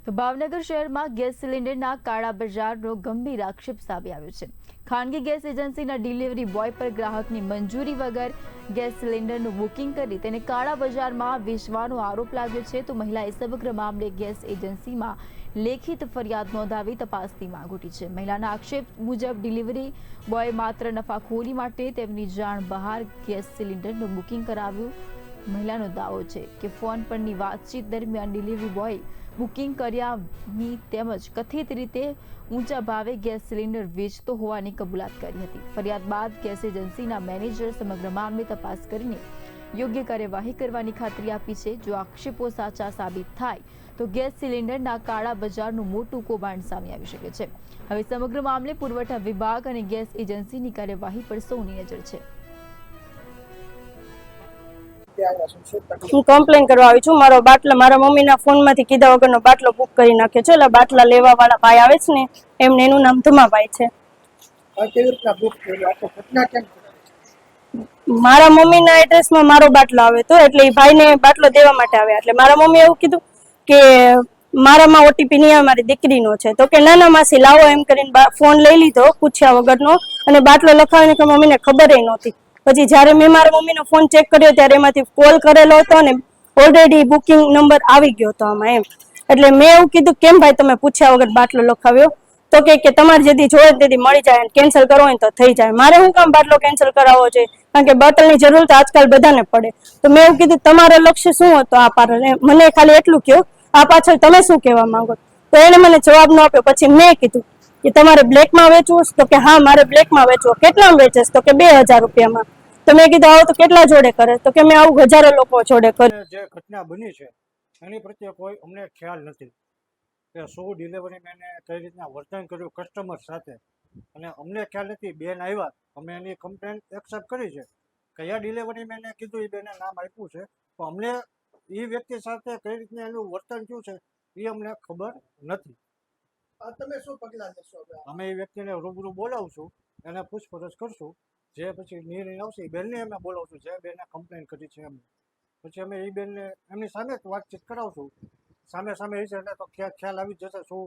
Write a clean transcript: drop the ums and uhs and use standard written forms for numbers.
તો ભાવનગર શહેરમાં ગેસ સિલિન્ડરના કાળા બજારનો ગંભીર આક્ષેપ સામે આવ્યો છે। ખાનગી ગેસ એજન્સીના ડિલિવરી બોય પર ગ્રાહકની મંજૂરી વગર ગેસ સિલિન્ડરનું બુકિંગ કરી તેને કાળા બજારમાં વેચવાનો આરોપ લાગ્યો છે। તો મહિલાએ સમગ્ર મામલે ગેસ એજન્સીમાં લેખિત ફરિયાદ નોંધાવી તપાસની માંગ ઉઠી છે। મહિલાના આક્ષેપ મુજબ ડિલિવરી બોય માત્ર નફાખોરી માટે તેમની જાણ બહાર ગેસ સિલિન્ડરનું બુકિંગ કરાવ્યું। મહિલાનો દાવો છે કે ફોન પરની વાતચીત દરમિયાન ડિલિવરી બોય બુકિંગ કર્યાની તેમજ કથિત રીતે ઊંચા ભાવે ગેસ સિલિન્ડર વેચતો હોવાની કબૂલાત કરી હતી। ફરિયાદ બાદ ગેસ એજન્સીના મેનેજર સમગ્ર મામલે તપાસ કરીને યોગ્ય કાર્યવાહી કરવાની ખાતરી આપી છે। જો આક્ષેપો સાચા સાબિત થાય તો ગેસ સિલિન્ડરના કાળા બજારનું મોટું કૌભાંડ સામે આવી શકે છે। હવે સમગ્ર મામલે પુરવઠા વિભાગ અને ગેસ એજન્સીની કાર્યવાહી પર સૌની નજર છે। હું કમ્પ્લેન કરવા આવી છું। મારો બાટલો મારા મમ્મીના ફોનમાંથી કીધા વગરનો બાટલો બુક કરી નાખ્યો છે। એટલે બાટલા લેવા વાળા ભાઈ આવે છે ને એમને એનું નામ ધમાભાઈ છે। મારા મમ્મીના એડ્રેસમાં મારો બાટલો આવે તો એટલે એ ભાઈને બાટલો દેવા માટે આવ્યા। એટલે મારા મમ્મી એવું કીધું કે મારામાં ઓટીપી નહીં આવે, મારી દીકરીનો છે। તો કે નાના માસી લાવો એમ કરીને ફોન લઈ લીધો પૂછ્યા વગરનો અને બાટલો લખાવીને કે મમ્મીને ખબર નહોતી। પછી જ્યારે મેં મારા મમ્મીનો ફોન ચેક કર્યો ત્યારે એમાંથી કોલ કરેલો હતો ને ઓલરેડી બુકિંગ નંબર આવી ગયો હતો આમાં એમ। એટલે મેં એવું કીધું કેમ ભાઈ તમે પૂછ્યા વગર બાટલો લખાવ્યો? તો કે તમારે જેથી જોઈએ તેથી મળી જાય, કેન્સલ કરવો હોય તો થઈ જાય। મારે શું કામ બાટલો કેન્સલ કરાવવો છે? કારણ કે બોટલની જરૂર તો આજકાલ બધાને પડે। તો મેં એવું કીધું તમારો લક્ષ્ય શું હતો આ પાછળ? મને ખાલી એટલું કહો આ પાછળ તમે શું કહેવા માંગો? તો એને મને જવાબ ન આપ્યો। પછી મેં કીધું કે તમારે બ્લેકમાં વેચવું? તો કે હા મારે બ્લેકમાં વેચવો। કેટલામાં વેચેસ? તો કે 2000 રૂપિયામાં। તો મેં કીધું આવો તો કેટલા જોડે કરે? તો કે મેં આવું હજારો લોકો જોડે કર્યું। જે ઘટના બની છે એની પ્રત્યે કોઈ અમને ખ્યાલ નથી કે શું ડિલિવરી મેને કઈ રીતના વર્તન કર્યું કસ્ટમર સાથે, અને અમને ખ્યાલ નથી। બેન આવ્યા, અમે એની કમ્પ્લેન એક્સેપ્ટ કરી છે। કયા ડિલિવરી મેને કીધું એ બેને નામ આપ્યું છે, તો અમને એ વ્યક્તિ સાથે કઈ રીતના એનું વર્તન થયું છે એ અમને ખબર નથી। તમે શું પગલાં લેશો? અમે એ વ્યક્તિને રૂબરૂ બોલાવશું, એને પૂછપરછ કરશું। જે પછી નિર્ણય આવશે એ બેનને અમે બોલાવશું જે બેને કમ્પ્લેન કરી છે એમને। પછી અમે એ બેનને એમની સામે જ વાતચીત કરાવશું। સામે સામે એ છે એટલે તો ખ્યાલ આવી જશે શું